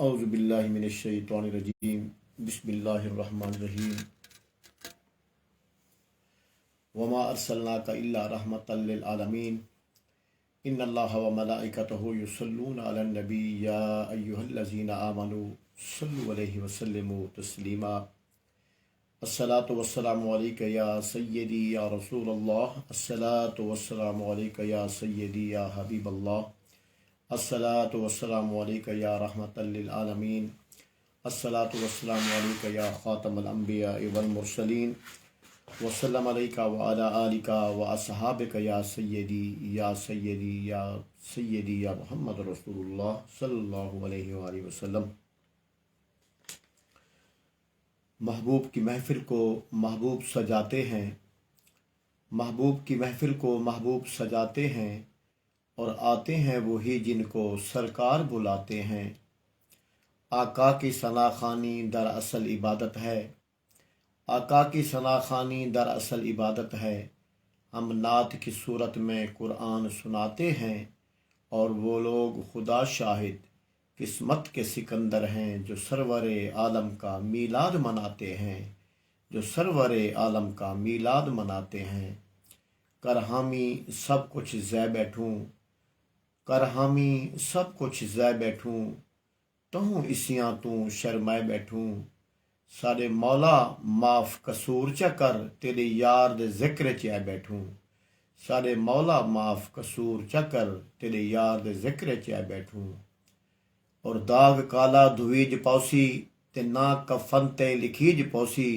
اعوذ باللہ من الشیطان الرجیم بسم اللہ الرحمن الرحیم وما ارسلناک الا رحمتا للعالمین ان اللہ وملائکتہ یصلون علی النبی یا ایہا الذین آمنوا صلوا علیہ وسلموا تسلیما الصلاۃ والسلام علیک یا سیدی یا رسول اللہ الصلاۃ والسلام علیک یا سیدی یا حبیب اللہ الصلاۃ والسلام علیک یا رحمۃ للعالمین الصلاۃ والسلام علیک یا خاتم الانبیاء والمرسلین وسلم علیک وعلی آلک واصحابک یا سیدی یا سیدی یا سیدی یا محمد رسول اللہ صلی اللہ علیہ وآلہ وسلم۔ محبوب کی محفل کو محبوب سجاتے ہیں، محبوب کی محفل کو محبوب سجاتے ہیں، اور آتے ہیں وہی جن کو سرکار بلاتے ہیں۔ آقا کی ثنا خوانی دراصل عبادت ہے، آقا کی ثنا خوانی دراصل عبادت ہے۔ ہم نعت کی صورت میں قرآن سناتے ہیں، اور وہ لوگ خدا شاہد قسمت کے سکندر ہیں جو سرور عالم کا میلاد مناتے ہیں، جو سرور عالم کا میلاد مناتے ہیں۔ کر حامی سب کچھ زے بیٹھوں، کر حامی سب کچھ زے بیٹھوں، تہوں اسیاں تو شرمائے بیٹھوں۔ سارے مولا معاف قصور چا کر، تیرے یار دے ذکر چ بیٹھوں۔ سارے مولا معاف قصور چا کر، تیرے یار دے ذکر چ بیٹھوں۔ اور داغ کالا دھویج پوسی، تے نا کفن تے لکھیج پوسی۔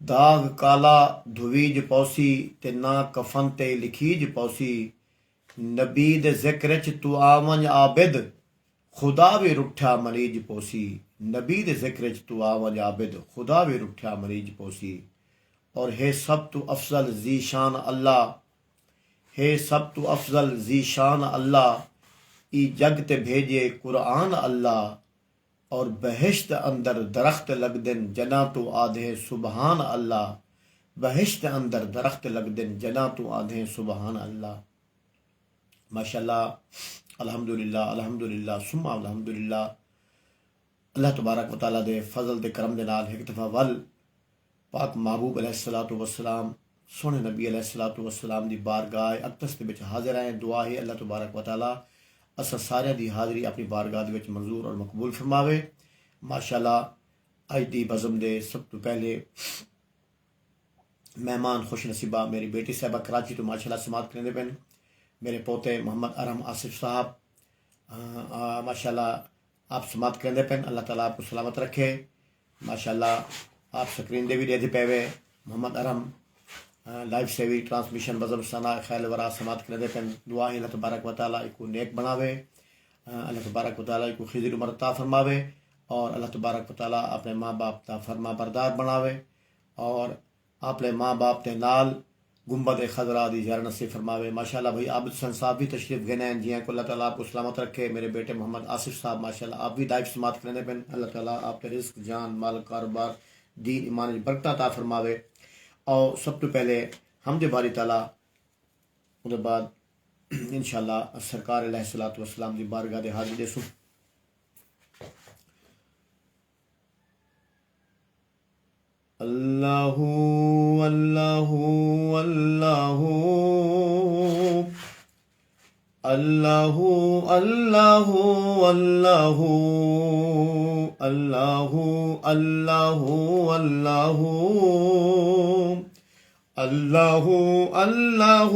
داغ کالا دھویج پوسی، تے نا کفن تے لکھیج پوسی۔ نبی دے ذکر چ تو آون عابد، خدا بھی رٹھا مریج پوسی۔ نبی دے ذکر چ تو آون عابد، خدا بھی رٹھا مریج پوسی۔ اور ہے سب تو افضل ذی شان اللہ، ہے سب تو افضل ذی شان اللہ، ای جگ تے بھیجے قرآن اللہ۔ اور بہشت اندر درخت لگ دن، جنا تو آدھے سبحان اللہ۔ بہشت اندر درخت لگ دن، جنا تو آدھے سبحان اللہ۔ ماشاءاللہ، الحمدللہ الحمدللہ ثم الحمدللہ۔ اللہ تبارک و تعالیٰ دے فضل دے کرم دے نال ایک دفعہ ول پاک محبوب علیہ الصلوۃ والسلام، سونے نبی علیہ الصلوۃ والسلام دی بارگاہ اقدس دے وچ حاضر ہیں۔ دعا ہے اللہ تبارک و تعالیٰ اساں سارے دی حاضری اپنی بارگاہ دے وچ منظور اور مقبول فرماوے۔ ماشاءاللہ، اج دی بزم دے سب تو پہلے مہمان خوش نصیبہ میری بیٹی صاحبہ کراچی تو ماشاءاللہ سماعت کرنے پن، میرے پوتے محمد ارحم آصف صاحب ماشاءاللہ آپ سماعت کرنے پن۔ اللہ تعالیٰ آپ کو سلامت رکھے۔ ماشاءاللہ آپ سکرین دے بھی دے پے ہوئے محمد ارحم لائف سیوی ٹرانسمیشن بزم ثنا خیل ورا سماعت کرنے پن۔ دعا ہے اللہ تبارک و تعالیٰ کو نیک بناوے، اللہ تبارک و تعالیٰ کو خضر عمر عطا فرماوے، اور اللہ تبارک و تعالیٰ اپنے ماں باپ تا فرما بردار بناوے، اور اپنے ماں باپ تے نال گنبد خضرا دی زیارت نصیب فرماوے۔ ماشاءاللہ بھائی عابد حسین صاحب بھی تشریف گئے ہیں، جی کو اللہ تعالیٰ آپ کو سلامت رکھے۔ میرے بیٹے محمد آصف صاحب ماشاءاللہ آپ بھی دائف سماعت کرنے پن، اللہ تعالیٰ آپ کے رزق جان مال کاروبار دین ایمان کی برکت عطا فرماوے۔ اور سب تو پہلے حمد باری تعالیٰ، اس کے بعد انشاءاللہ سرکار علیہ الصلوۃ والسلام دی بارگاہ دے حاضر دے سو۔ اللہ اللہ اللہ اللہ اللہ اللہ اللہ اللہ اللہ اللہ اللہ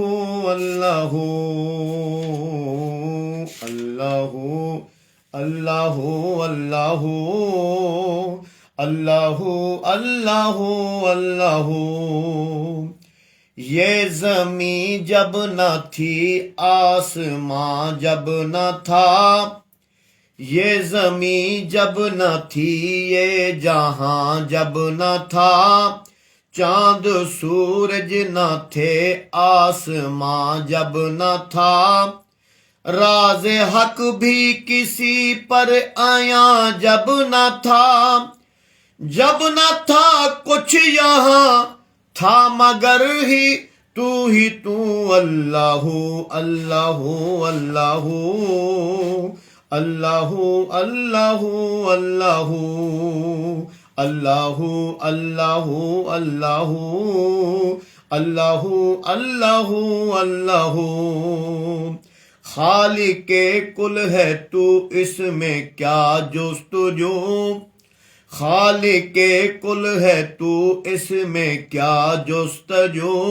اللہ اللہ اللہ اللہ اللہ اللہ۔ یہ زمین جب نہ تھی، آسمان جب نہ تھا، یہ زمین جب نہ تھی، یہ جہاں جب نہ تھا، چاند سورج نہ تھے، آسمان جب نہ تھا، راز حق بھی کسی پر آیا جب نہ تھا، جب نہ تھا کچھ یہاں تھا مگر ہی تو اللہ اللہ اللہ اللہ اللہ اللہ اللہ اللہ اللہ اللہ اللہ اللہ خالق کل ہے تو اس میں کیا جستجو خالق کل ہے تو اس میں کیا جستجو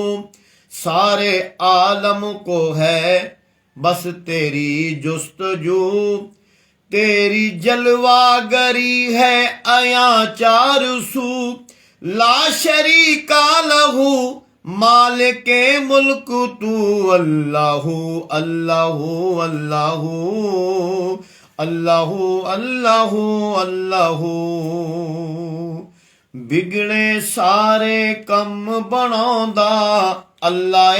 سارے عالم کو ہے بس تیری جستجو تیری جلوہ گری ہے عیاں چار سو لا شریک لہو مالک ملک تو اللہ اللہ اللہ اللہ اللہ اللہ بگڑے سارے کم بناوندا اللہ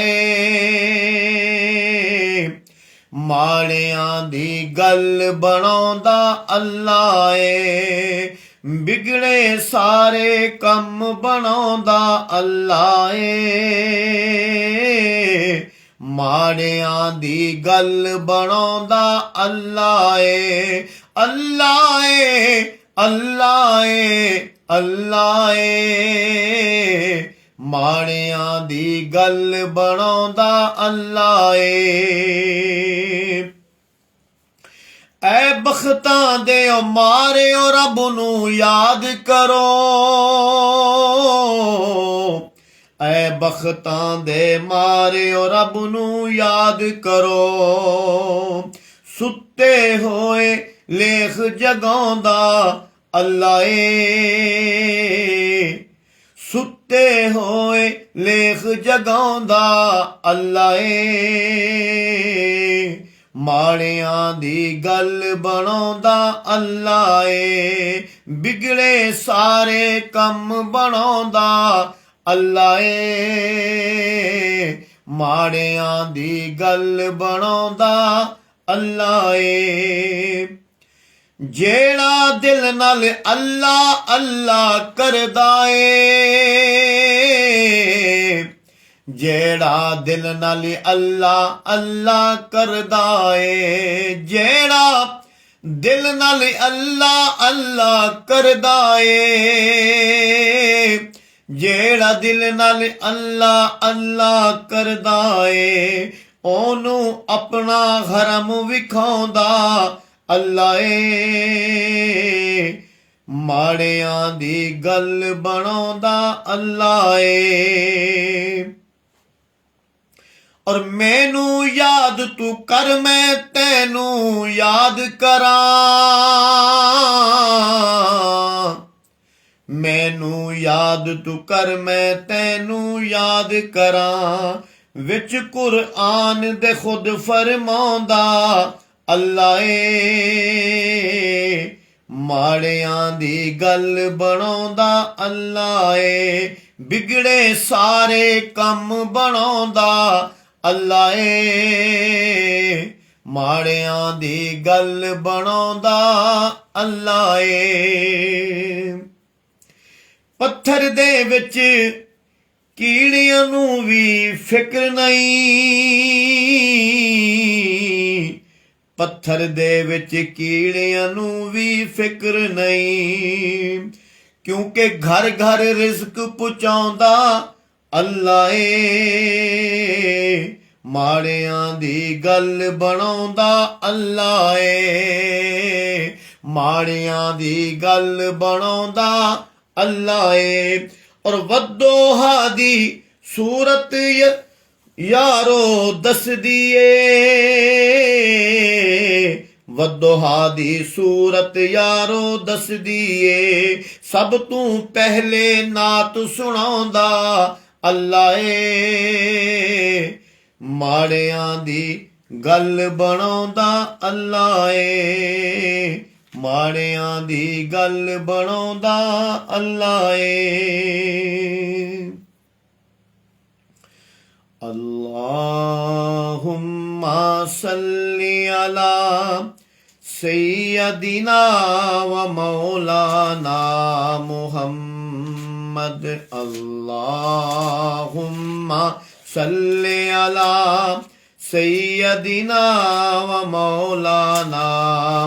ਮਾੜਿਆਂ ਦੀ ਗੱਲ ਬਣਾਉਂਦਾ ਅੱਲਾ ਏ ਬਿਗੜੇ ਸਾਰੇ ਕੰਮ ਬਣਾਉਂਦਾ ਅੱਲਾ ਏ ਮਾੜਿਆਂ ਦੀ ਗੱਲ ਬਣਾਉਂਦਾ ਅੱਲਾ ਏ ਅੱਲਾ ਏ ਅੱਲਾ ਏ ਅੱਲਾ ਏ ਮਾੜਿਆਂ ਦੀ ਗੱਲ ਬਣਾਉਂਦਾ ਅੱਲਾ ਏ ਐ ਬਖਤਾਂ ਦੇ ਮਾਰਿਓ ਰੱਬ ਨੂੰ ਯਾਦ ਕਰੋ ਐ ਬਖਤਾਂ ਦੇ ਮਾਰਿਓ ਰੱਬ ਨੂੰ ਯਾਦ ਕਰੋ ਸੁੱਤੇ ਹੋਏ ਲੇਖ ਜਗਾਉਂਦਾ ਅੱਲਾ ਏ ਸੁੱਤੇ ਹੋਏ ਲੇਖ ਜਗਾਉਂਦਾ ਅੱਲਾ ਏ ਮਾੜਿਆਂ ਦੀ ਗੱਲ ਬਣਾਉਂਦਾ ਅੱਲਾ ਏ ਬਿਗੜੇ ਸਾਰੇ ਕੰਮ ਬਣਾਉਂਦਾ ਅੱਲਾ ਏ ਮਾੜਿਆਂ ਦੀ ਗੱਲ ਬਣਾਉਂਦਾ ਅੱਲਾ ਏ ਜਿਹੜਾ ਦਿਲ ਨਾਲ ਅੱਲਾ ਅੱਲਾ ਕਰਦਾ ਏ ਜਿਹੜਾ ਦਿਲ ਨਾਲ ਅੱਲਾ ਅੱਲਾ ਕਰਦਾ ਏ ਜਿਹੜਾ ਦਿਲ ਨਾਲ ਅੱਲਾ ਅੱਲਾ ਕਰਦਾ ਏ ਜਿਹੜਾ ਦਿਲ ਨਾਲ ਅੱਲਾ ਅੱਲਾ ਕਰਦਾ ਏ ਉਹਨੂੰ ਆਪਣਾ ਹਰਮ ਵਿਖਾਉਂਦਾ ਅੱਲਾ ਏ ਮਾੜਿਆਂ ਦੀ ਗੱਲ ਬਣਾਉਂਦਾ ਅੱਲਾ ਏ ਔਰ ਮੈਨੂੰ ਯਾਦ ਤੂੰ ਕਰ ਮੈਂ ਤੈਨੂੰ ਯਾਦ ਕਰਾਂ ਮੈਨੂੰ ਯਾਦ ਤੂੰ ਕਰ ਮੈਂ ਤੈਨੂੰ ਯਾਦ ਕਰਾਂ ਵਿੱਚ ਕੁਰਆਨ ਦੇ ਖੁਦ ਫਰਮਾਉਂਦਾ ਅੱਲਾ ਏ ਮਾੜਿਆਂ ਦੀ ਗੱਲ ਬਣਾਉਂਦਾ ਅੱਲਾ ਏ ਬਿਗੜੇ ਸਾਰੇ ਕੰਮ ਬਣਾਉਂਦਾ ਅੱਲਾ ਏ ਮਾੜਿਆਂ ਦੀ ਗੱਲ ਬਣਾਉਂਦਾ ਅੱਲਾ ਏ ਪੱਥਰ ਦੇ ਵਿੱਚ ਕੀੜਿਆਂ ਨੂੰ ਵੀ ਫਿਕਰ ਨਹੀਂ ਪੱਥਰ ਦੇ ਵਿੱਚ ਕੀੜਿਆਂ ਨੂੰ ਵੀ ਫਿਕਰ ਨਹੀਂ ਕਿਉਂਕਿ ਘਰ ਘਰ ਰਿਜ਼ਕ ਪਹੁੰਚਾਉਂਦਾ ਅੱਲਾ ਏ ਮਾੜਿਆਂ ਦੀ ਗੱਲ ਬਣਾਉਂਦਾ ਅੱਲਾ ਏ ਮਾੜਿਆਂ ਦੀ ਗੱਲ ਬਣਾਉਂਦਾ ਅੱਲਾ ਏ ਔਰ ਵੱਦੋਹਾ ਦੀ ਸੂਰਤ ਯਾਰੋ ਦੱਸਦੀ ਏ ਵੱਦੋਹਾ ਦੀ ਸੂਰਤ ਯਾਰੋ ਦੱਸਦੀ ਏ ਸਭ ਤੋਂ ਪਹਿਲੇ ਨਾਤ ਸੁਣਾਉਂਦਾ ਅੱਲਾ ਏ ਮਾੜਿਆਂ ਦੀ ਗੱਲ ਬਣਾਉਂਦਾ ਅੱਲਾ ਏ ਮਾੜਿਆਂ ਦੀ ਗੱਲ ਬਣਾਉਂਦਾ ਅੱਲਾ ਏ ਅੱਲਾਹੁੰਮਾ ਸੱਲੀ ਅਲਾ ਸੱਯਦਿਨਾ ਵ ਮੌਲਾਨਾ ਮੁਹੰਮਦ ਅੱਲਾਹੁੰਮਾ ਸੱਲੀ ਅਲਾ سیدنا و مولانا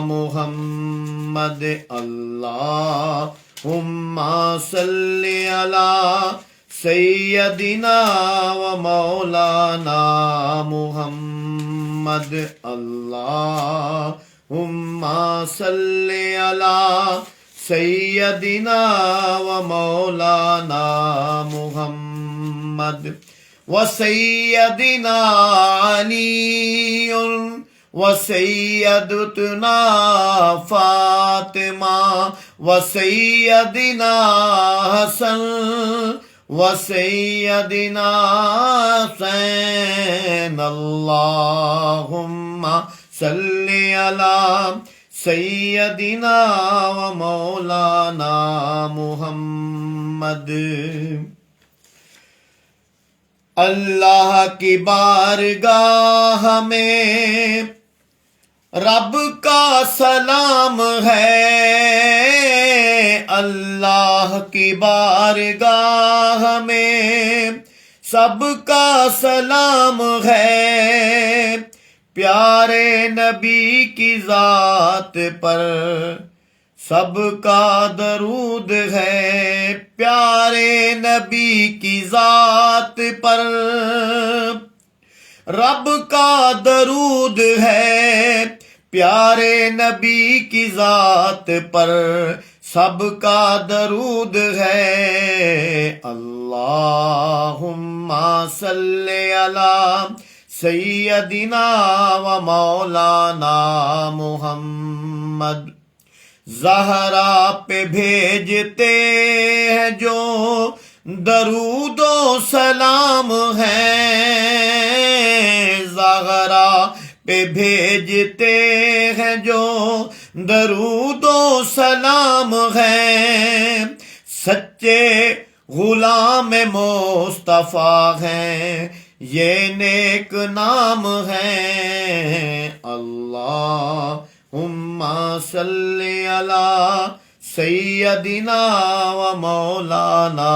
محمد اللہم صلی علی سیدنا و مولانا محمد اللہم صلی علی سیدنا و مولانا محمد وسیدنا علی وسیدتنا فاطمہ وسیدنا حسن وسیدنا حسین اللہم صلی علی سیدنا و مولانا محمد۔ اللہ کی بارگاہ میں رب کا سلام ہے، اللہ کی بارگاہ میں سب کا سلام ہے، پیارے نبی کی ذات پر سب کا درود ہے، پیارے نبی کی ذات پر رب کا درود ہے، پیارے نبی کی ذات پر سب کا درود ہے۔ اللہم صلی علی سیدنا و مولانا محمد۔ زہرا پہ بھیجتے ہیں جو درود و سلام ہے، زہرا پہ بھیجتے ہیں جو درود و سلام ہے، سچے غلام مصطفیٰ ہیں یہ نیک نام ہے۔ اللہم صلی علی سیدنا و مولانا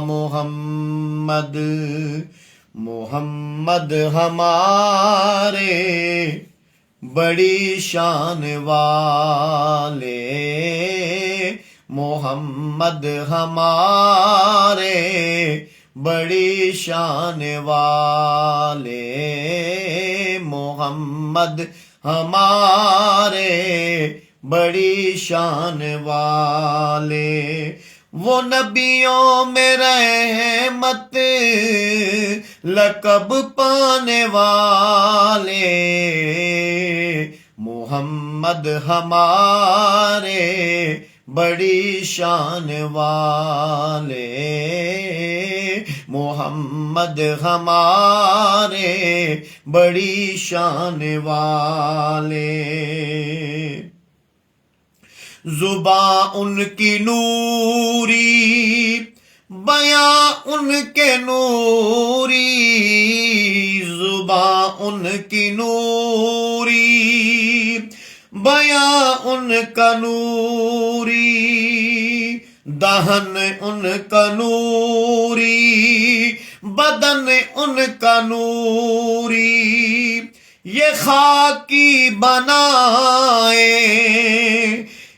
محمد۔ محمد ہمارے بڑی شان والے، محمد ہمارے بڑی شان والے، محمد ہمارے بڑی شان والے، وہ نبیوں میں رحمت لقب پانے والے، محمد ہمارے بڑی شان والے، محمد ہمارے بڑی شان والے۔ زباں ان کی نوری، بیاں ان کے نوری، زباں ان کی نوری، بیاں ان کا نوری، دہن ان کا نوری، بدن ان کا نوری، یہ خاکی بنائے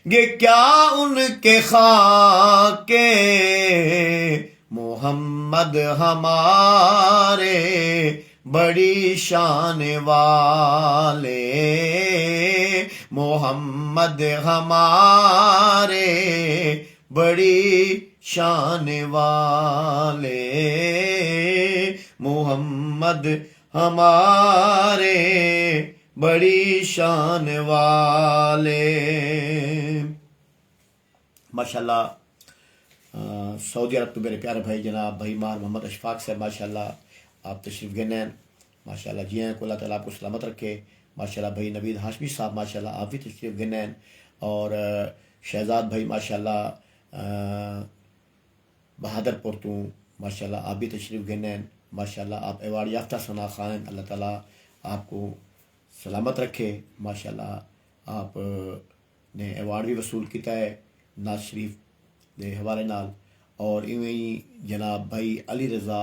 یہ کیا ان کے خاک، محمد ہمارے بڑی شان والے، محمد ہمارے بڑی شان والے، محمد ہمارے بڑی شان والے۔ ماشاءاللہ سعودی عرب کے میرے پیارے بھائی جناب بھائی مار محمد اشفاق صاحب، ماشاءاللہ آپ تشریف گنین، ماشاءاللہ جی ہیں کو اللہ تعالیٰ آپ کو سلامت رکھے۔ ماشاءاللہ بھائی نوید ہاشمی صاحب ماشاءاللہ آپ بھی تشریف گنین، اور شہزاد بھائی ماشاءاللہ بہادر پور تو ماشاءاللہ آپ بھی تشریف گنین، ماشاءاللہ آپ ایوارڈ یافتہ ثنا خان، اللہ تعالیٰ آپ کو سلامت رکھے۔ ماشاءاللہ آپ نے ایوارڈ بھی وصول کیتا ہے ناز شریف دے حوالے نال، اور ایویں ہی جناب بھائی علی رضا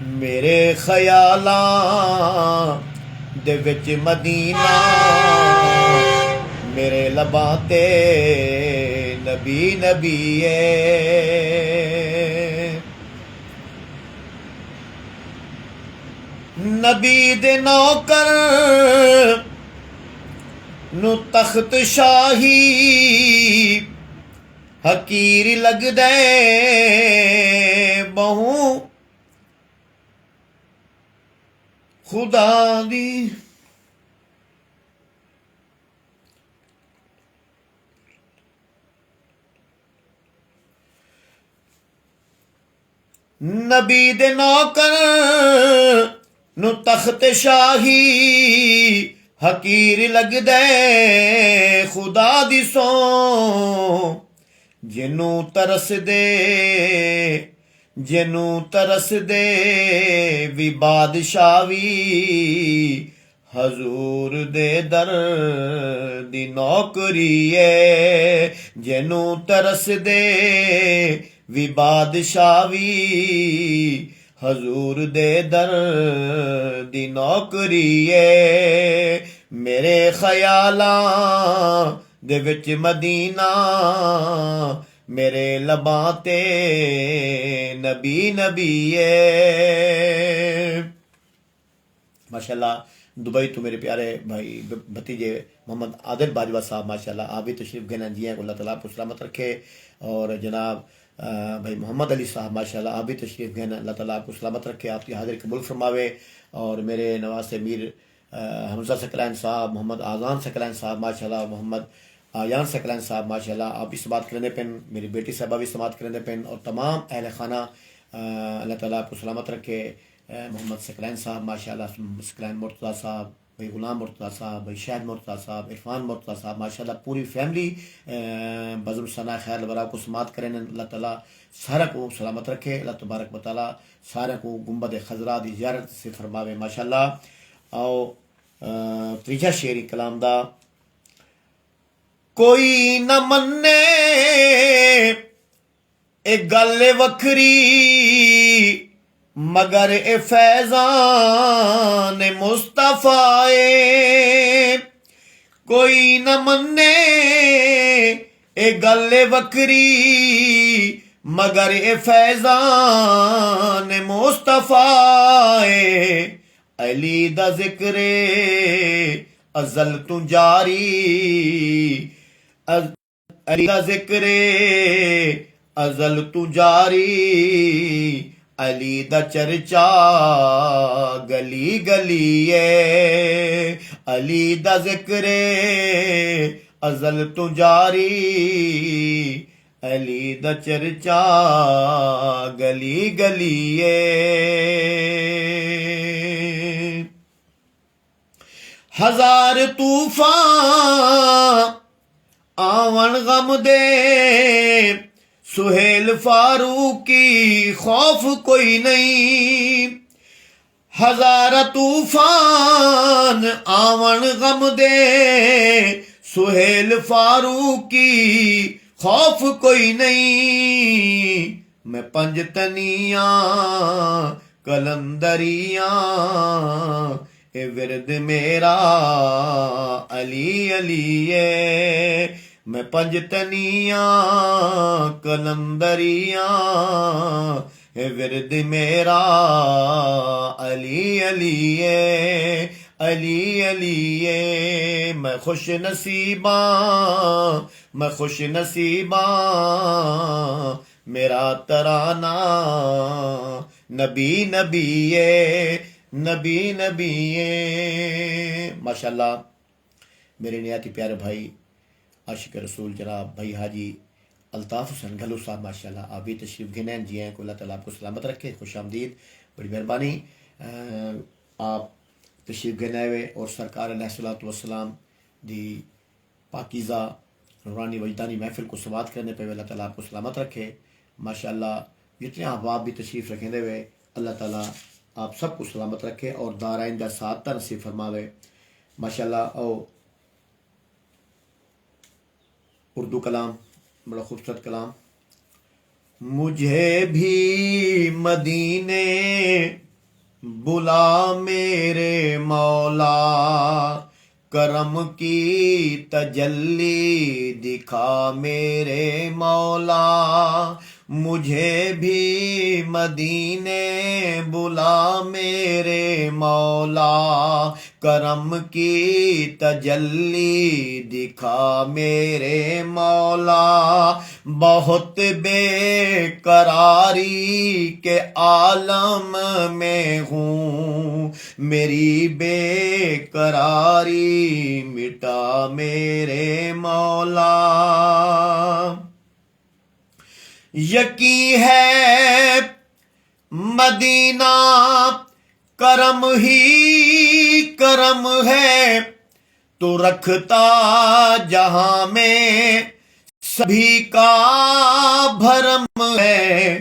میرے خیالاں دے وچ مدینہ میرے لباں تے نبی نبی ہے نبی دے نوکر نو تخت شاہی حقیر لگدے بہوں خدا دی نبی دے نوکر نو تخت شاہی حقیر لگدے خدا دی سو جنوں ترس دے وی بادشاہ وی حضور دے در دی نوکری ہے جنوں ترس دے وی بادشاہ وی حضور دے در دی نوکری ہے میرے خیالاں دے وچ مدینہ میرے لباں تے نبی نبی ہے ماشاءاللہ دبئی تو میرے پیارے بھائی بھتیجے محمد عادل باجوہ صاحب ماشاءاللہ آپ بھی تشریف گھنا جی ہیں اللہ تعالیٰ آپ کو سلامت رکھے اور جناب بھائی محمد علی صاحب ماشاءاللہ آپ بھی تشریف گھنا اللہ تعالیٰ آپ کو سلامت رکھے آپ کی حاضر قبول فرماوے اور میرے نواز میر حمزہ سکلین صاحب محمد آذان سکلین صاحب ماشاءاللہ محمد آیان سکلین صاحب ماشاءاللہ آپ بھی سماعت کرنے پن میری بیٹی صاحبہ بھی سماعت کرنے پن اور تمام اہل خانہ اللہ تعالیٰ آپ کو سلامت رکھے محمد سکلین صاحب ماشاءاللہ سکلین مرتضیٰ صاحب بھائی غلام مرتضیٰ صاحب بھائی شاہد مرتضیٰ صاحب عرفان مرتضیٰ صاحب ماشاءاللہ پوری فیملی بزم ثنا خیر برا کو سماعت کریں اللہ تعالیٰ سارا کو سلامت رکھے اللہ تبارک و تعالیٰ سارا کو گنبد خضرا دی زیارت سے فرماوے ماشاءاللہ آؤ تریجا شعری کلام دا کوئی نہ منے ایک گل وکھری مگر اے فیضان مصطفیٰ کوئی نہ منے اے گل وکھری مگر اے فیضان مصطفیٰ علی دا ذکر ازل تو جاری علی دا ذکر ازل تو جاری علی دا چرچا گلی گلی ہے علی دا ذکر ازل تو جاری علی دا چرچا گلی گلی ہے ہزار طوفان آون غم دے سہیل فاروق کی خوف کوئی نہیں ہزار طوفان آون غم دے سہیل فاروق کی خوف کوئی نہیں میں پنج تنیاں کلندریاں اے ورد میرا علی علی ہے میں پنج تنیاں کلندریاں اے ورد میرا علی علی ہے علی علی ہے میں خوش نصیباں میرا ترانہ نبی نبی ہے نبی نبی ماشاءاللہ میرے نہایت پیارے بھائی عاشق رسول جناب بھائی حاجی الطاف حسین گھلو صاحب ماشاءاللہ آپ بھی تشریف گھنین جی ہیں کو اللہ تعالیٰ آپ کو سلامت رکھے خوش آمدید بڑی مہربانی آپ تشریف گھنے ہوئے اور سرکار علیہ الصلوۃ والسلام دی پاکیزہ نورانی وجدانی محفل کو سماعت کرنے پہ اللہ تعالیٰ آپ کو سلامت رکھے ماشاءاللہ جتنے احباب بھی تشریف رکھیں ہوئے اللہ تعالیٰ آپ سب کو سلامت رکھے اور دارائن دا سعادت نصیب فرماوے ماشاءاللہ او اردو کلام بڑا خوبصورت کلام مجھے بھی مدینے بلا میرے مولا، کرم کی تجلی دکھا میرے مولا، مجھے بھی مدینے بلا میرے مولا، کرم کی تجلی دکھا میرے مولا، بہت بے قراری کے عالم میں ہوں، میری بے قراری مٹا میرے مولا، یقین ہے مدینہ کرم ہی کرم ہے، تو رکھتا جہاں میں سبھی کا بھرم ہے،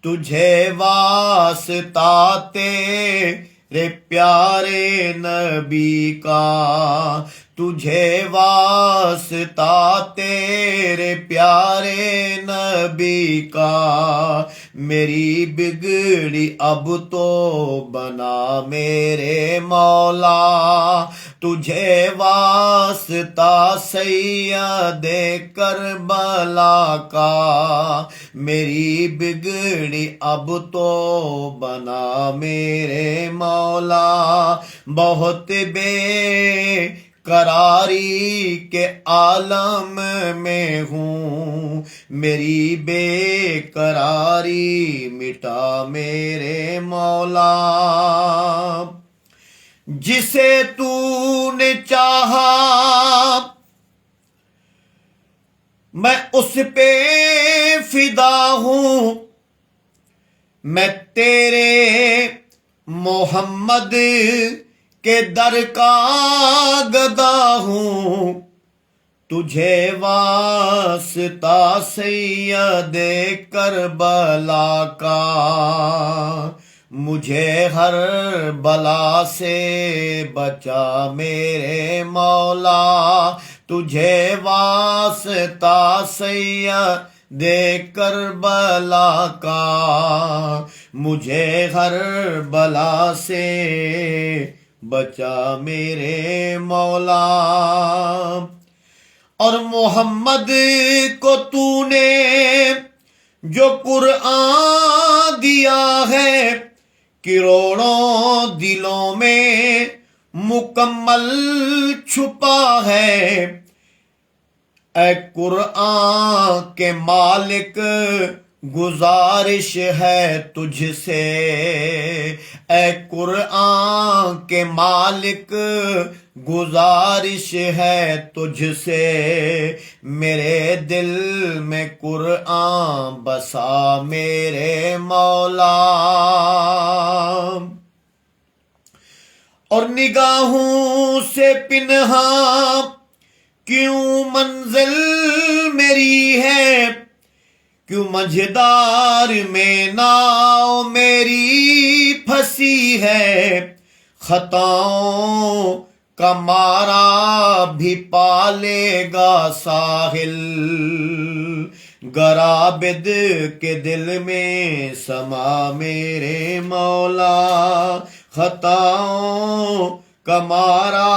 تجھے واسطہ تیرے پیارے نبی کا، تجھے واسطہ تیرے پیارے نبی کا، میری بگڑی اب تو بنا میرے مولا، تجھے واسطہ سید کربلا کا، میری بگڑی اب تو بنا میرے مولا، بہت بے قراری کے عالم میں ہوں، میری بے قراری مٹا میرے مولا، جسے تو نے چاہا میں اس پہ فدا ہوں، میں تیرے محمد کے در کا گدا ہوں، تجھے واسطہ سید کربلا کا، مجھے ہر بلا سے بچا میرے مولا، تجھے واسطہ سید کربلا کا، مجھے ہر بلا سے بچا میرے مولا، اور محمد کو تو نے جو قرآن دیا ہے، کروڑوں دلوں میں مکمل چھپا ہے، اے قرآن کے مالک گزارش ہے تجھ سے، اے قرآن کے مالک گزارش ہے تجھ سے، میرے دل میں قرآن بسا میرے مولا، اور نگاہوں سے پنہاں کیوں منزل میری ہے، کیوں مجھدار میں ناؤ میری پھنسی ہے، خطاؤں کا مارا بھی پالے گا ساحل، گر عابد کے دل میں سما میرے مولا، خطاؤں کا مارا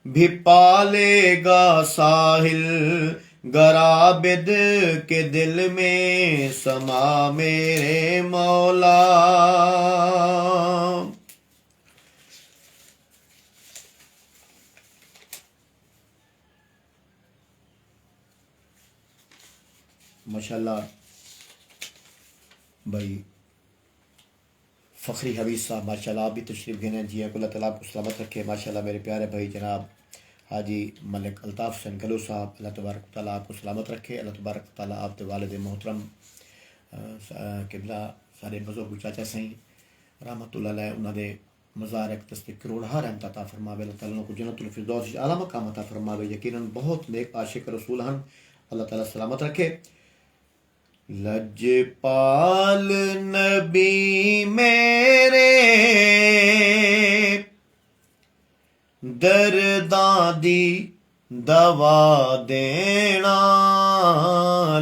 بھی پالے گا ساحل، گر عابد کے دل میں سما میرے مولا، ماشاءاللہ بھائی فخری حبیب صاحب، ماشاءاللہ آپ بھی تشریف گھنے جی ہیں، اللہ تعالیٰ آپ کو سلامت رکھے، ماشاءاللہ میرے پیارے بھائی جناب حاجی ملک الطاف حسین گلو صاحب، اللہ تبارک تعالیٰ آپ کو سلامت رکھے، اللہ تبارک تعالیٰ آپ کے والد محترم قبلہ سارے بزرگ چاچا سائیں رحمت اللہ علیہ انہوں نے مزارک تستے کروڑا رحمت عطا فرماوے، اللہ تعالیٰ کو جنت الفردوس اعلیٰ مقام عطا فرماوے، یقیناً بہت نیک عاشق رسول ہیں، اللہ تعالیٰ سلامت رکھے۔ لجپال نبی میرے درداں دی دوا دینا،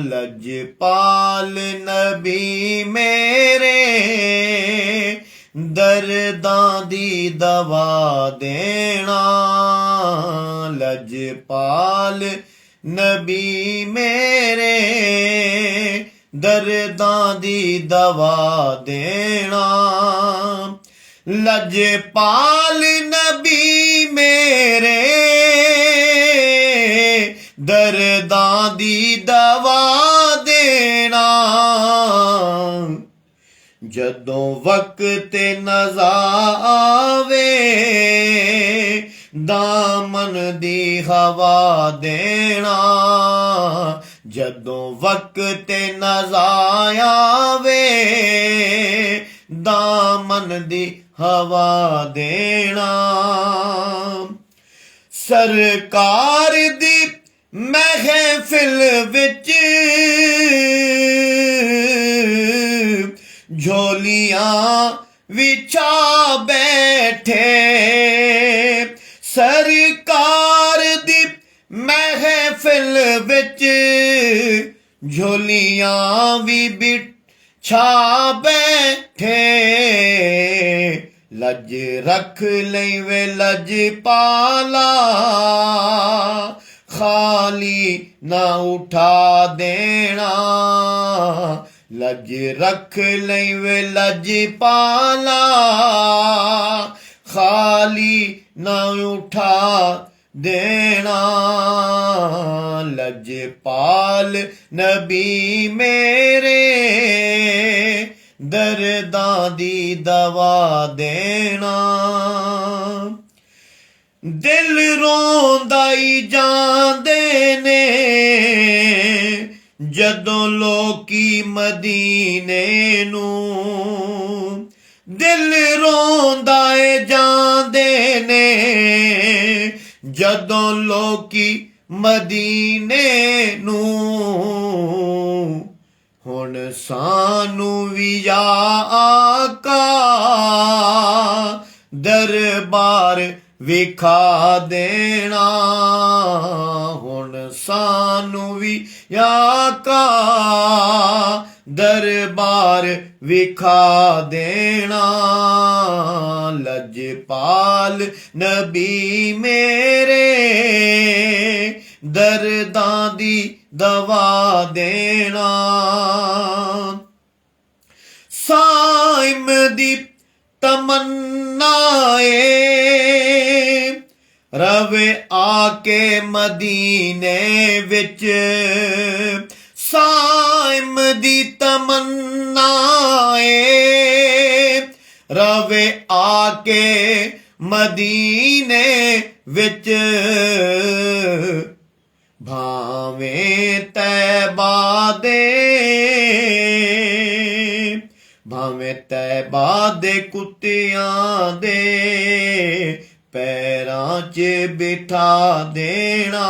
لجپال نبی میرے درداں دی دوا دینا لجپال نبی میرے درداں دی دوا دینا لجپال نبی میرے درداں دی دوا دینا جدوں وقت نزا آوے دامن دی ہوا دینا جدوں وقت نزا آوے دامن دی ہوا دینا سرکار دی محفل وچ جھولیاں وچھا بیٹھے سرکار دی محفل وچ جھولیاں وی بچھا بیٹھے لج رکھ لئی وے لج پالا خالی نہ اٹھا دینا لج رکھ لئی وے لج پالا خالی نہ اٹھا دینا لج پال نبی میرے درداں دی دوا دینا دل روندا ہی جاندے نے جدوں لوکی مدینے نوں دل روندا اے جاندے نے جدوں لوکی مدینے نوں ہن سانو وی یا آقا دربار وکھا دینا ہن سانو وی یا آقا دربار وکھا دینا لجپال نبی میرے درداں دی دوا دینا سائم دی تمنا روے آ کے مدینے وچ سائم دی تمنا روے آ کے مدینے وچ بھاویں طیبہ دے کتیاں دے پیراں چ بٹھا دینا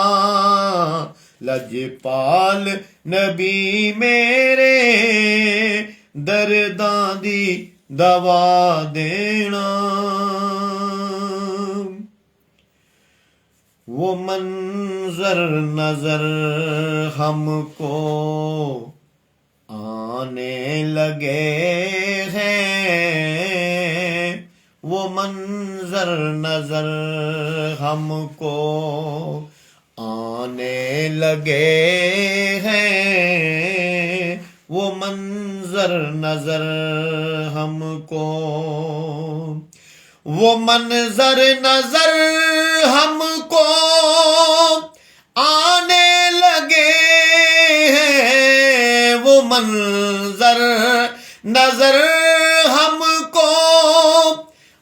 لجپال نبی میرے درداں دی دوا دینا وہ منظر نظر ہم کو آنے لگے ہیں وہ منظر نظر ہم کو آنے لگے ہیں وہ منظر نظر ہم کو وہ منظر نظر ہم کو آنے لگے ہیں وہ منظر نظر ہم کو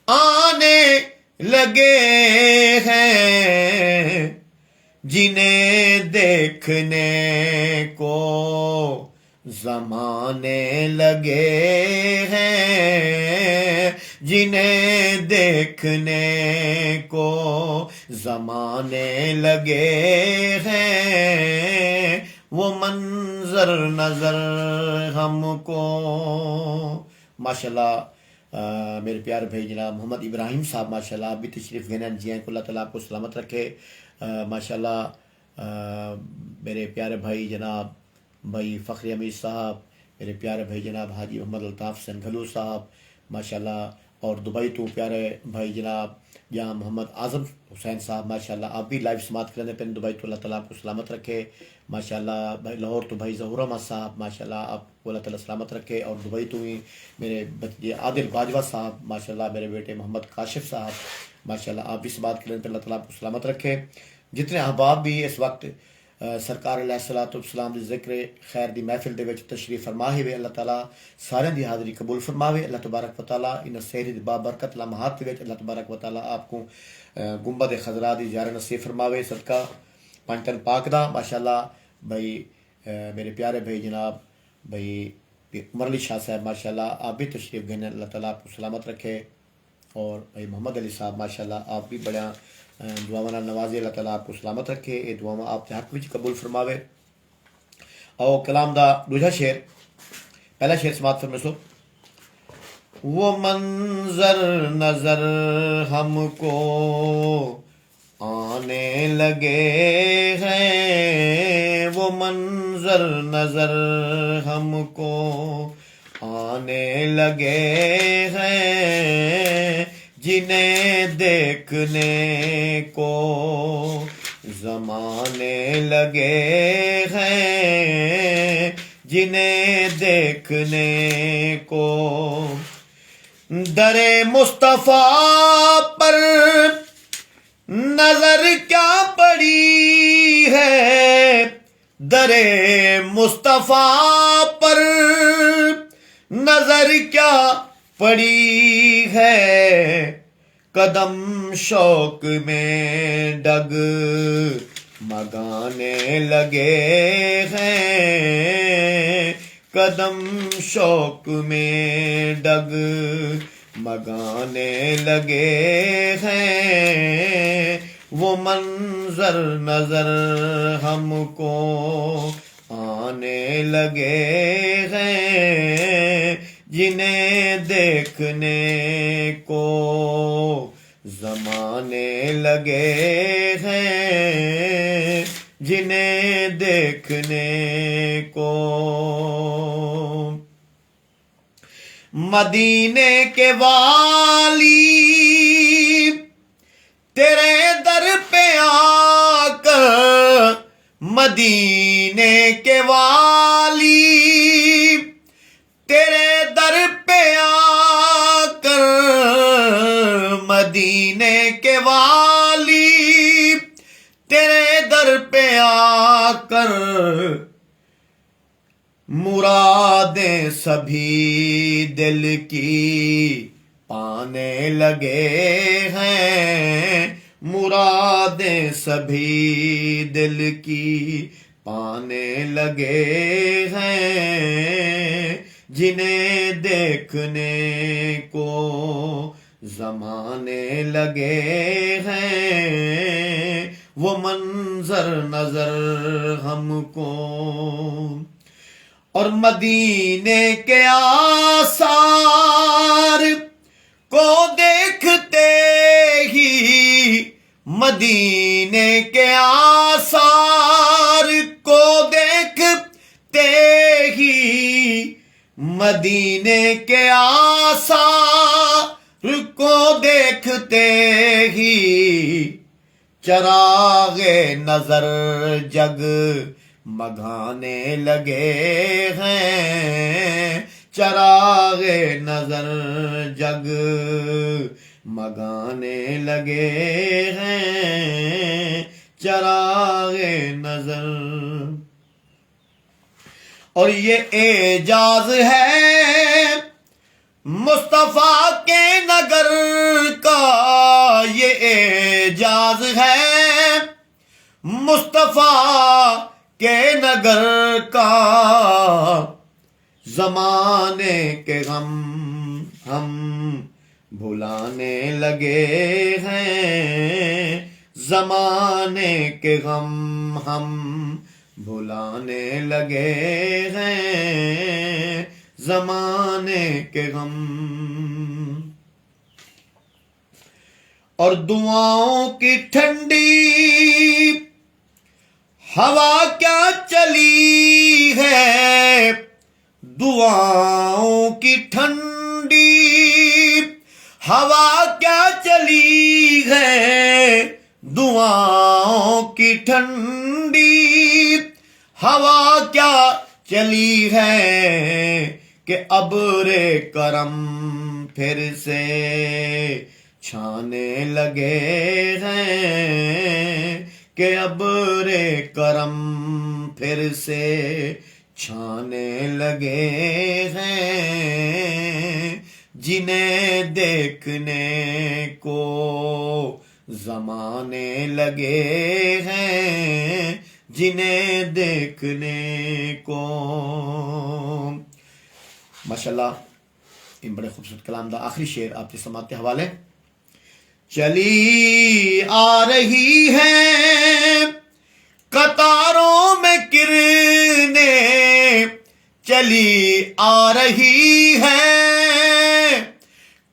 آنے لگے ہیں جنہیں دیکھنے کو زمانے لگے ہیں جنہیں دیکھنے کو زمانے لگے ہیں وہ منظر نظر ہم کو ماشاءاللہ میرے پیارے بھائی جناب محمد ابراہیم صاحب ماشاءاللہ آپ بھی تشریف گھنے جی ہیں کہ اللہ تعالیٰ آپ کو سلامت رکھے ماشاءاللہ میرے پیارے بھائی جناب بھائی فخری امیر صاحب میرے پیارے بھائی جناب حاجی محمد الطاف سنگھلو صاحب ماشاءاللہ اور دبئی تو پیارے بھائی جناب جہاں محمد اعظم حسین صاحب ماشاءاللہ آپ بھی لائیو سماعت کرنے پہ دبئی تو اللہ تعالیٰ آپ کو سلامت رکھے ماشاءاللہ بھائی لاہور تو بھائی ظہور احمد صاحب ماشاءاللہ آپ کو اللہ تعالیٰ سلامت رکھے اور دبئی تو ہی میرے بچے عادل باجوہ صاحب ماشاءاللہ میرے بیٹے محمد کاشف صاحب ماشاءاللہ آپ بھی سماعت کرنے پہ اللہ تعالیٰ آپ کو سلامت رکھے جتنے احباب بھی اس وقت سرکار علیہ الصلوۃ والسلام دی ذکر خیر دی محفل دے وچ تشریف فرمائے ہوئے اللہ تعالیٰ سارے دی حاضری قبول فرماوے اللہ تبارک و تعالیٰ ان سحری دی بابرکت لمحات دے وچ اللہ تبارک و تعالیٰ آپ کو گنبد خضرا دی زیارت نصیب فرماوے صدقہ پنجتن پاک دا ماشاءاللہ بھائی میرے پیارے بھائی جناب بھائی عمر علی شاہ صاحب ماشاءاللہ آپ بھی تشریف گئے اللہ تعالیٰ آپ کو سلامت رکھے اور بھائی محمد علی صاحب ماشاءاللہ آپ بھی بڑا دعاواں نال نوازے اللہ تعالیٰ آپ کو سلامت رکھے یہ دعاواں آپ کے حق وچ قبول فرماوے او کلام دا دوجا شعر پہلا شعر سماعت فرمائے سو وہ منظر نظر ہم کو آنے لگے ہیں وہ منظر نظر ہم کو آنے لگے ہیں جنہیں دیکھنے کو زمانے لگے ہیں جنہیں دیکھنے کو در مصطفیٰ پر نظر کیا پڑی ہے در مصطفیٰ پر نظر کیا پڑی ہے قدم شوق میں ڈگ مگانے لگے ہیں قدم شوق میں ڈگ مگانے لگے ہیں وہ منظر نظر ہم کو آنے لگے ہیں جنہیں دیکھنے کو زمانے لگے ہیں جنہیں دیکھنے کو مدینے کے والی تیرے در پہ آ کر مدینے کے والی تیرے در پہ آ کر مدینے کے والی تیرے در پہ آ کر مرادیں سبھی دل کی پانے لگے ہیں مرادیں سبھی دل کی پانے لگے ہیں جنہیں دیکھنے کو زمانے لگے ہیں وہ منظر نظر ہم کو اور مدینے کے آثار کو دیکھتے ہی مدینے کے آثار کو دیکھتے ہی مدینے کے آثار کو دیکھتے ہی چراغ نظر جگ مگانے لگے ہیں چراغ نظر جگ مگانے لگے ہیں چراغ نظر اور یہ اعجاز ہے مصطفیٰ کے نگر کا یہ اعجاز ہے مصطفیٰ کے نگر کا زمانے کے غم ہم بھلانے لگے ہیں زمانے کے غم ہم بھلانے لگے ہیں زمانے کے غم اور دعاؤں کی ٹھنڈی ہوا کیا چلی ہے دعاؤں کی ٹھنڈی ہوا کیا چلی ہے دعاؤں کی ٹھنڈی، ہوا کیا چلی ہے کہ ابر کرم پھر سے چھانے لگے ہیں، کہ ابر کرم پھر سے چھانے لگے ہیں، جنہیں دیکھنے کو زمانے لگے ہیں، جنہیں دیکھنے کو۔ ماشاءاللہ ان بڑے خوبصورت کلام دا آخری شعر آپ کے سماعت حوالے۔ چلی آ رہی ہے قطاروں میں کرنیں، چلی آ رہی ہے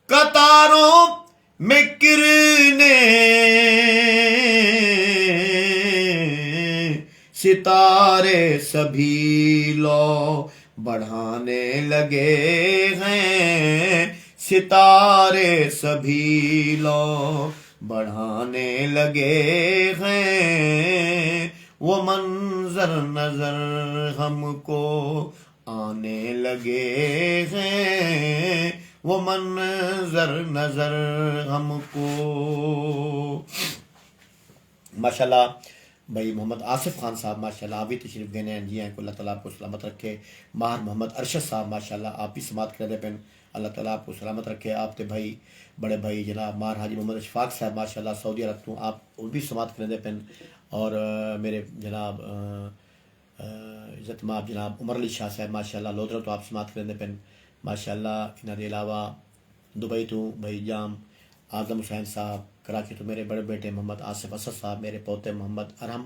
قطاروں میں کرنیں، ستارے سبھی لو بڑھانے لگے ہیں، ستارے سبھی لو بڑھانے لگے ہیں، وہ منظر نظر ہم کو آنے لگے ہیں، وہ منظر نظر ہم کو۔ ماشاءاللہ بھائی محمد آصف خان صاحب ماشاءاللہ آپ بھی تشریف گئے ہیں جی ہیں کو اللہ تعالیٰ آپ کو سلامت رکھے۔ ماہر محمد ارشد صاحب ماشاءاللہ آپ بھی سماعت کرے دے پن، اللہ تعالیٰ آپ کو سلامت رکھے۔ آپ تے بھائی بڑے بھائی جناب ماہر حاجی محمد اشفاق صاحب ماشاءاللہ سعودی عرب تو آپ وہ بھی سماعت کرے دے پن، اور میرے جناب عزت مآب جناب عمر علی شاہ صاحب ماشاءاللہ لودرہ تو آپ سماعت کرے دے پن ماشاءاللہ۔ انہاں دے علاوہ دبئی تو بھائی جام اعظم حسین صاحب، کراچی تو میرے بڑے بیٹے محمد آصف اسد صاحب، میرے پوتے محمد ارحم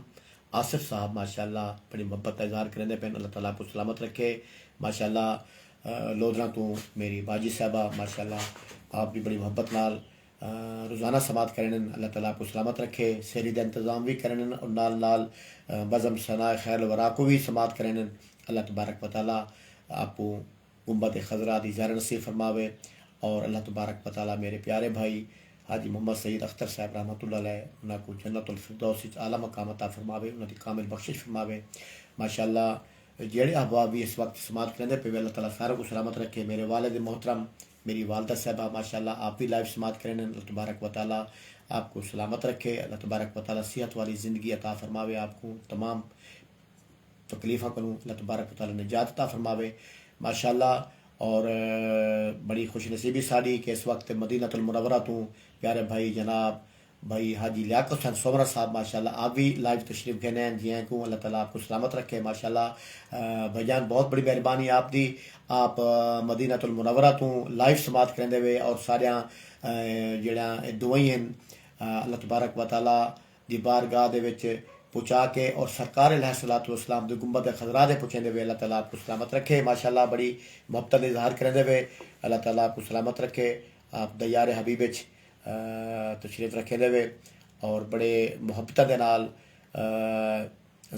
آصف صاحب ماشاءاللہ بڑی محبت کا اظہار کرنے پہ، اللہ تعالیٰ کو سلامت رکھے ماشاءاللہ۔ لودرہ تو میری باجی صاحبہ ماشاءاللہ آپ بھی بڑی محبت نال روزانہ سماعت کرنے، اللہ تعالیٰ کو سلامت رکھے۔ سہری دا انتظام بھی کرنے اور نال نال بزم ثناء خیر الورا کو بھی سماعت کرنے، اللہ تبارک و تعالیٰ آپ کو گنبد خضرا دی زیارت نصیب فرماوے، اور اللہ تبارک و تعالیٰ میرے پیارے بھائی حاجی محمد سعید اختر صاحب رحمۃ اللہ علیہ انہاں کو جنت الفردوس اعلیٰ مقام عطا فرماوے، انہاں دی کامل بخشش فرماوے ماشاءاللہ۔ جڑے احباب بھی اس وقت سماعت کرنے پہ اللہ تعالیٰ ساروں کو سلامت رکھے۔ میرے والد محترم میری والدہ صاحبہ ماشاءاللہ آپ بھی لائیو سماعت کریں، اللہ تبارک و تعالیٰ آپ کو سلامت رکھے، اللہ تبارک و تعالیٰ صحت والی زندگی عطا فرماوے، آپ کو تمام تکلیفوں کو اللہ تبارک و تعالیٰ نجات عطا فرماوے ماشاءاللہ۔ اور بڑی خوش نصیبی ساری کہ اس وقت مدینہ المنورہ تو پیارے بھائی جناب بھائی حاجی لیاقت حسین سومرہ صاحب ماشاءاللہ آپ بھی لائیو تشریف گئے ہیں جی ہیں کو، اللہ تعالیٰ آپ کو سلامت رکھے ماشاءاللہ۔ بھائی جان بہت بڑی مہربانی آپ دی، آپ مدینہ المنورہ تو لائیو سماعت کریں دے ہوئے، اور ساریاں جڑیاں دعائیں ہیں اللہ تبارک و تعالیٰ دی بارگاہ دے وچ پہنچا کے، اور سرکار علیہ الصلوۃ والسلام دے گنبد خضرا دے پہنچے دے ہوئے اللہ تعالیٰ آپ کو سلامت رکھے ماشاءاللہ۔ بڑی محبت کا اظہار کریں دے ہوئے اللہ تعالیٰ آپ کو سلامت رکھے، آپ دیار حبیب تشریف رکھے دے ہوئے، اور بڑے محبت دے نال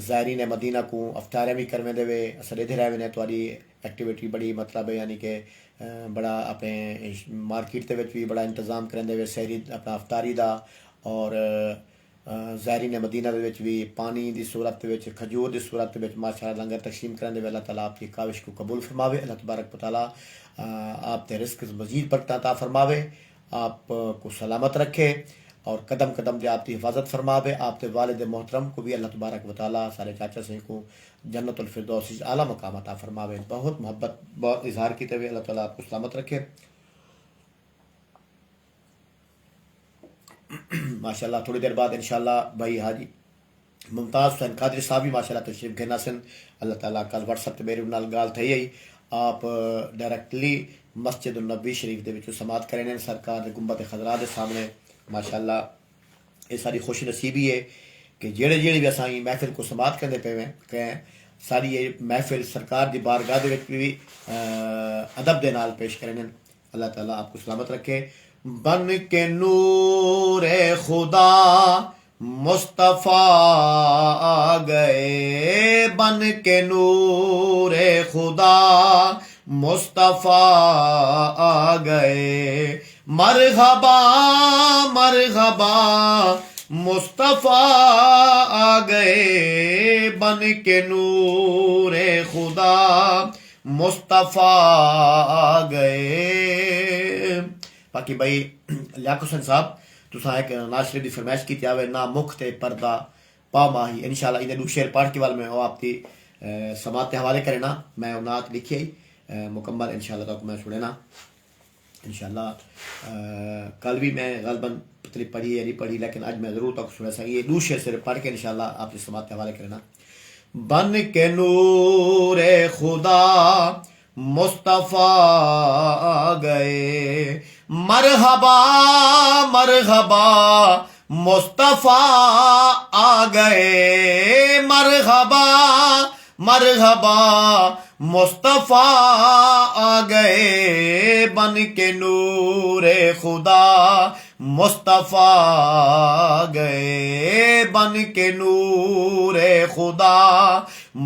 زائرین مدینہ کو افطاریاں بھی کرویں دے ہوئے اصل ادھر آئے نے تھوڑی ایکٹیویٹی بڑی مطلب ہے، یعنی کہ بڑا اپنے مارکیٹ دے وچ بھی بڑا انتظام کریں دے ہوئے سحری اپنا افطاری دا، اور زائرین مدینہ دے وچ بھی پانی دی صورت دے وچ کھجور دی صورت دے وچ ماشاءاللہ لنگر تقسیم کرن دے وچ اللہ تعالیٰ آپ کی کاوش کو قبول فرماوے، اللہ تبارک و تعالیٰ آپ تے رزق مزید برکت عطا فرماوے، آپ کو سلامت رکھے، اور قدم قدم دے آپ کی حفاظت فرماوے، آپ کے والد محترم کو بھی اللہ تبارک و تعالیٰ سارے چاچا سے کو جنت الفردوس اعلیٰ مقام عطا فرماوے۔ بہت محبت بہت اظہار کیتے ہوئے اللہ تعالیٰ آپ کو سلامت رکھے ماشاءاللہ۔ تھوڑی دیر بعد انشاءاللہ بھائی حاجی ممتاز حسین قادری صاحب بھی ماشاءاللہ تشریف گھنا سن، اللہ تعالیٰ کل واٹس ایپ تے میرے نال گال تھی آئی، آپ ڈائریکٹلی مسجد النبوی شریف دے وچوں سماعت کریں سرکار دے گنبد خضرا دے سامنے ماشاءاللہ۔ یہ ساری خوش نصیبی ہے کہ جڑے بھی اساں محفل کو سماعت کرنے پہ کہ ساری یہ محفل سرکار دی بارگاہ دے وچ بھی ادب دے نال پیش کریں، اللہ تعالیٰ آپ کو سلامت رکھے۔ بن کے نور خدا مصطفیٰ آ گئے، بن کے نور خدا مصطفیٰ آ گئے، مرحبا مرحبا مصطفیٰ آ گئے بن کے نور خدا مصطفیٰ آ گئے. باقی بھائی لیاقت حسین صاحب تساں ایک ناز شریف دی فرمائش کی آوے نہ مکھ تے پردہ پا ماہی. انشاءاللہ انہیں دو شعر پڑھ کے وال میں آپ کی سماعت کے حوالے کرے نا میں نعت لکھی ہے مکمل انشاءاللہ تک میں سنے نا انشاءاللہ. کل بھی میں غالباً پتلی پڑھی ہے نہیں پڑھی لیکن آج میں ضرور تک سنا سکیں. یہ دو شعر صرف پڑھ کے انشاءاللہ آپ کی سماعت کے حوالے کرے نا. بن کے نور خدا مصطفیٰ آ گئے مرحبا مرحبا مصطفیٰ آ گئے مرحبا مرحبا مصطفیٰ آ گئے بن کے نور خدا مصطفیٰ آ گئے بن کے نور خدا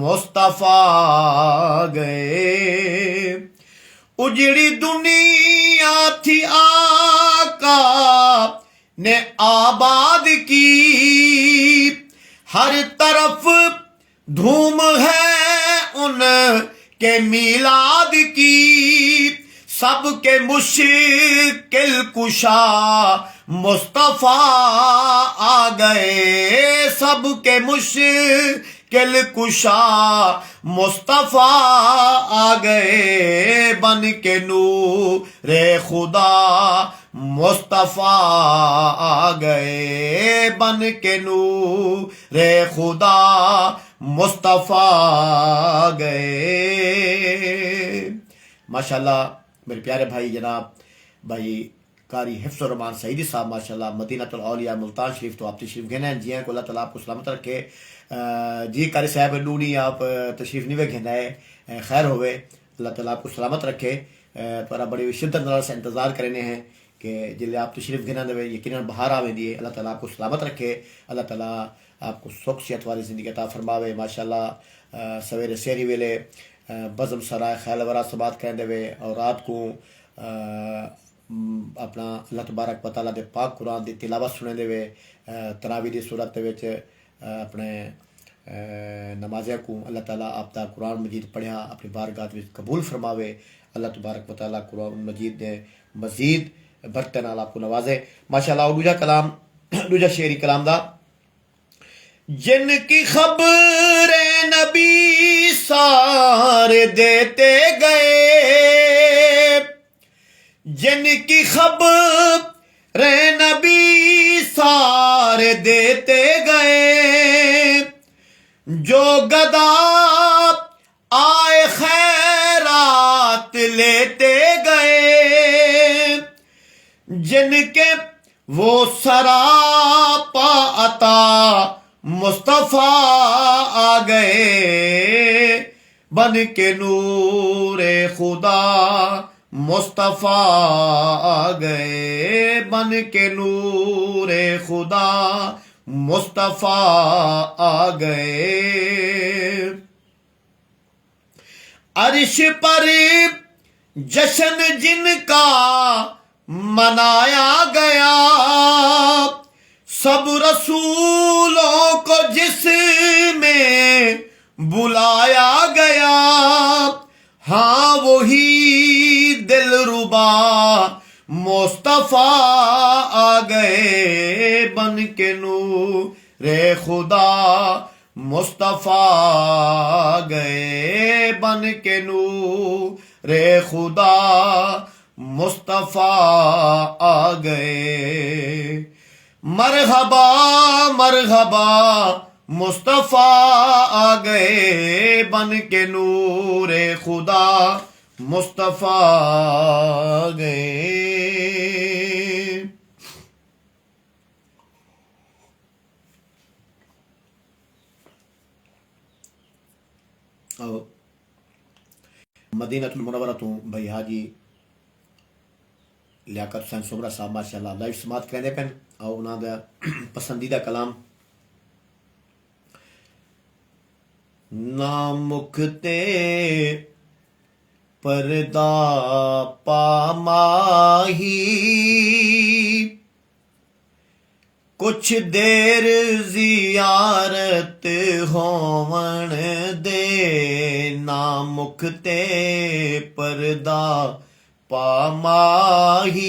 مصطفیٰ آ گئے. اجڑی دنیا تھی آقا نے آباد کی ہر طرف دھوم ہے ان کے میلاد کی سب کے مشکل کشا مصطفیٰ آ گئے سب کے مشکل کشا مصطفیٰ آ گئے بن کے نور خدا مصطفیٰ آ گئے بن کے نور خدا مصطفیٰ آ گئے. ماشاءاللہ میرے پیارے بھائی جناب بھائی قاری حفظ الرحمان سعیدی صاحب ماشاءاللہ مدینہ الاولیاء ملتان شریف تو آپ تشریف گھنے ہیں جی کو اللہ تعالیٰ آپ کو سلامت رکھے. جی قاری صاحب نونی آپ تشریف نہیں وے گھنا ہے خیر ہوئے اللہ تعالیٰ آپ کو سلامت رکھے. پر بڑی شدت نظر سے انتظار کرنے ہیں کہ جلے آپ تشریف گھنا دے یقیناً بہار آویں دیے. اللہ تعالیٰ آپ کو سلامت رکھے اللہ تعالیٰ آپ کو سکھ صحت والی زندگی عطا فرماوے. ماشاءاللہ سویرے سحری ویلے بزم سرائے خیال ورا سبات کرنے دے اور رات کو اپنا اللہ تبارک و تعالیٰ دے پاک قرآن دی تلاوت سنے دے تراویح دی صورت دے وچ اپنے نمازیں کو اللہ تعالیٰ آپ دا قرآن مجید پڑھیا اپنی بارگاہ وچ قبول فرماوے. اللہ تبارک و تعالیٰ قرآن مجید نے مزید برکت نال آپ کو نوازے. ماشاءاللہ اور دوجا کلام دوجا شعری کلام دا جن کی خبر نبی سارے دیتے گئے جن کی خبر نبی سارے دیتے گئے جو گدا آئے خیرات لیتے گئے جن کے وہ سراپا عطا مصطفیٰ آ گئے بن کے نور خدا مصطفیٰ آ گئے بن کے نور خدا مصطفیٰ آ گئے. عرش پر جشن جن کا منایا گیا سب رسولوں کو جس میں بلایا گیا ہاں وہی دلربا مصطفیٰ آ گئے بن کے نور خدا مصطفیٰ آ گئے بن کے نور خدا مصطفیٰ آ گئے. مرحبا مرحبا مصطفیٰ آ گئے بن کے نور خدا مصطفیٰ آ گئے. مدینہ المنورہ تو بھائی حاجی لیاقت حسین سمرہ صاحب ماشاءاللہ لائیو سماعت کرنے پین اور انہاں دا پسندیدہ کلام نہ مکھ تے ਪਰਦਾ ਪਾਮਾਹੀ। ਕੁਛ ਦੇਰ ਜ਼ਿਆਰਤ ਹੋਵਣ ਦੇ, ਨਾ ਮੁਖ ਤੇ ਪਰਦਾ ਪਾਮਾਹੀ।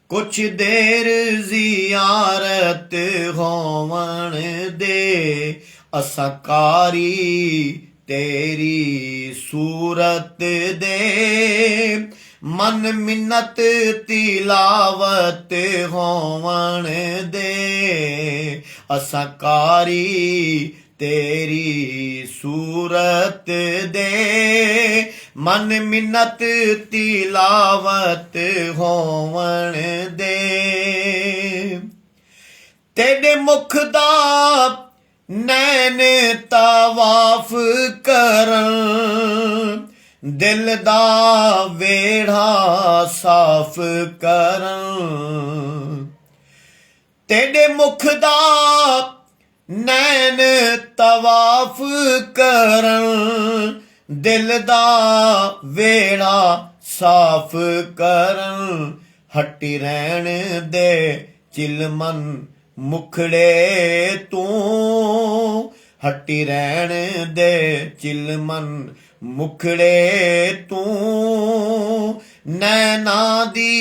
ਕੁਛ ਦੇਰ ਜ਼ਿਆਰਤ ਹੋਵਣ ਦੇ, ਅਸਾਂ ਕਾਰੀ ਤੇਰੀ ਸੂਰਤ ਦੇ। ਮਨ ਮਿੰਨਤ ਤਿਲਾਵਤ ਹੋਵਣ ਦੇ, ਅਸਾਂ ਕਾਰੀ ਤੇਰੀ ਸੂਰਤ ਦੇ। ਮਨ ਮਿੰਨਤ ਤਿਲਾਵਤ ਹੋਵਣ ਦੇ। ਤੇਰੇ ਮੁਖ ਦਾ ਨੈਣ ਤਵਾਫ ਕਰਨ, ਦਿਲ ਦਾ ਵੇੜਾ ਸਾਫ ਕਰਨ। ਤੇਰੇ ਮੁਖ ਦਾ ਨੈਣ ਤਵਾਫ ਕਰਨ, ਦਿਲ ਦਾ ਵੇੜਾ ਸਾਫ ਕਰਨ। ਹਟੀ ਰਹਿਣ ਦੇ ਚਿਲਮਨ ਮੁਖੜੇ ਤੂੰ, ਹਟੀ ਰਹਿਣ ਦੇ ਚਿਲਮਨ ਮੁਖੜੇ ਤੂੰ। ਨੈਣਾ ਦੀ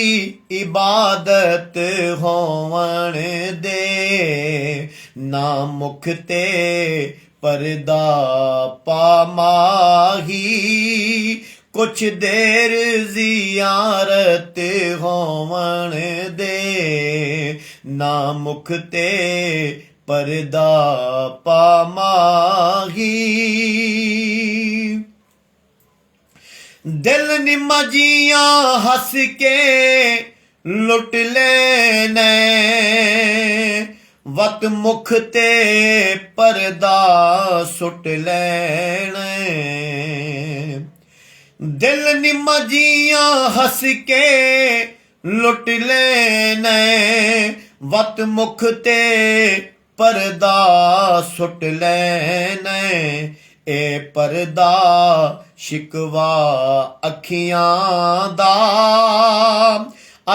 ਇਬਾਦਤ ਹੋਵਣ ਦੇ, ਨਾ ਮੁਖ ਤੇ ਪਰਦਾ ਪਾਮਾਹੀ। ਕੁਛ ਦੇਰ ਜ਼ਿਆਰਤ ਹੋਵਣ ਦੇ, ਨਾ ਮੁਖ ਤੇ ਪਰਦਾ ਪਾਮਾਹੀ। ਦਿਲ ਨਿਮਜੀਆਂ ਹੱਸ ਕੇ ਲੁੱਟ ਲੈਣੇ, ਵਤ ਮੁਖ ਤੇ ਪਰਦਾ ਸੁੱਟ ਲੈਣੇ। ਦਿਲ ਨਿਮਜੀਆਂ ਹੱਸ ਕੇ ਲੁੱਟ ਲੈਣੇ, ਵਤ ਮੁਖ ਤੇ ਪਰਦਾ ਸੁੱਟ ਲੈਣੇ। ਇਹ ਪਰਦਾ ਸ਼ਿਕਵਾ ਅੱਖੀਆਂ ਦਾ,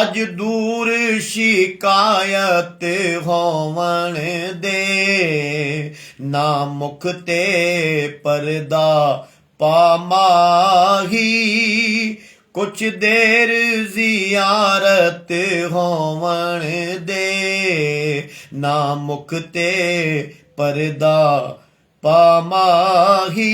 ਅਜ ਦੂਰ ਸ਼ਿਕਾਇਤ ਹੋਵਣ ਦੇ, ਨਾ ਮੁਖ ਤੇ ਪਰਦਾ ਪਾਮਾਹੀ। ਕੁਛ ਦੇਰ ਜ਼ਿਆਰਤ ਹੋਵਣ ਦੇ, ਨਾ ਮੁਖ ਤੇ ਪਰਦਾ ਪਾਮਾਹੀ।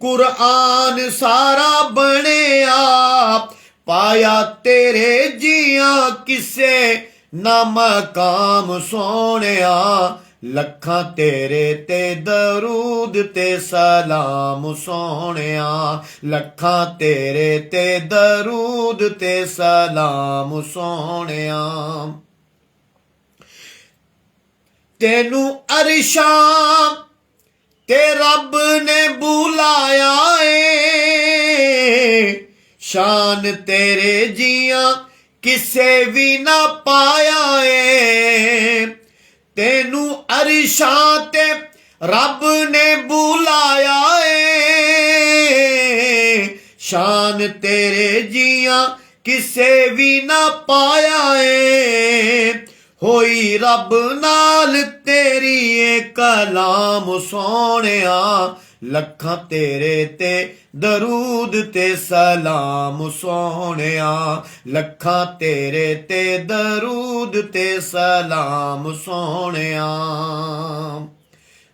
ਕੁਰਾਨ ਸਾਰਾ ਬਣਿਆ, ਪਾਇਆ ਤੇਰੇ ਜੀਆਂ ਕਿਸੇ ਨਾ ਮਕਾਮ ਸੋਹਣਿਆ। ਲੱਖਾਂ ਤੇਰੇ ਤੇ ਦਰੂਦ ਤੇ ਸਲਾਮ ਸੋਹਣਿਆ, ਲੱਖਾਂ ਤੇਰੇ ਤੇ ਦਰੂਦ ਤੇ ਸਲਾਮ ਸੋਹਣਿਆ। ਤੈਨੂੰ ਅਰਸ਼ਾਂ ਤੇ ਰੱਬ ਨੇ ਬੁਲਾਇਆ ਏ, ਸ਼ਾਨ ਤੇਰੇ ਜੀਆਂ ਕਿਸੇ ਵੀ ਨਾ ਪਾਇਆ ਏ। ਤੈਨੂੰ ਅਰਸ਼ਾਂ ਤੇ ਰੱਬ ਨੇ ਬੁਲਾਇਆ ਏ, ਸ਼ਾਨ ਤੇਰੇ ਜੀਆਂ ਕਿਸੇ ਵੀ ਨਾ ਪਾਇਆ ਏ। ਹੋਈ ਰੱਬ ਨਾਲ ਤੇਰੀ ਏ ਕਲਾਮ ਸੋਹਣਿਆ, ਲੱਖਾਂ ਤੇਰੇ ਤੇ ਦਰੂਦ ਤੇ ਸਲਾਮ ਸੋਹਣਿਆ, ਲੱਖਾਂ ਤੇਰੇ ਤੇ ਦਰੂਦ ਤੇ ਸਲਾਮ ਸੋਹਣਿਆ।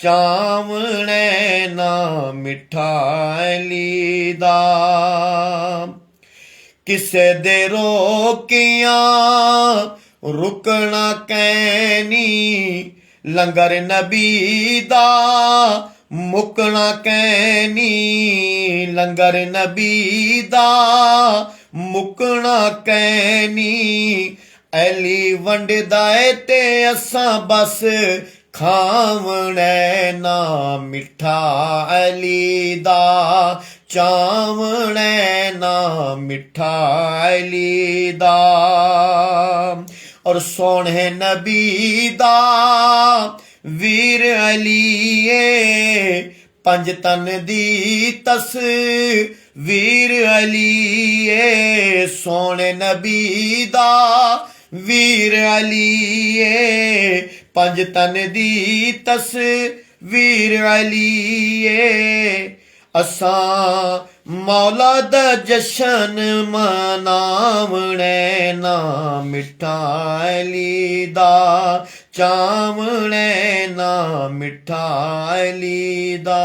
ਚਾਵਣੇ ਨਾ ਮਿੱਠਾ ਅਲੀ ਦਾ। ਕਿਸੇ ਦੇ ਰੋਕਿਆਂ ਰੁਕਣਾ ਕੈਨੀ, ਲੰਗਰ ਨਬੀ ਦਾ ਮੁਕਣਾ ਕੈਨੀ, ਲੰਗਰ ਨਬੀ ਦਾ ਮੁਕਣਾ ਕੈਨੀ। ਅਲੀ ਵੰਡਦਾ ਏ ਤੇ ਅਸਾਂ ਬਸ ਖਾਵਣੇ ਨਾ ਮਿੱਠਾ ਅਲੀ ਦਾ, ਚਾਵਣੇ ਨਾ ਮਿੱਠਾ ਅਲੀ ਦਾ। ਔਰ ਸੋਹਣੇ ਨਬੀ ਦਾ ਵੀਰ ਅਲੀ ਏ, ਪੰਜ ਤਨ ਦੀ ਤਸਵੀਰ ਅਲੀ ਏ। ਸੋਹਣੇ ਨਬੀ ਦਾ ਵੀਰ ਅਲੀ ਏ, ਪੰਜ ਤਨ ਦੀ ਤਸਵੀਰ ਅਲੀ ਏ। ਅਸਾਂ ਮੌਲਾ ਦਾ ਜਸ਼ਨ ਮਨਾਵਣੇ ਨਾ ਮਿੱਠਾ ਅਲੀ ਦਾ, ਚਾਵਣੇ ਨਾ ਮਿੱਠਾ ਅਲੀ ਦਾ।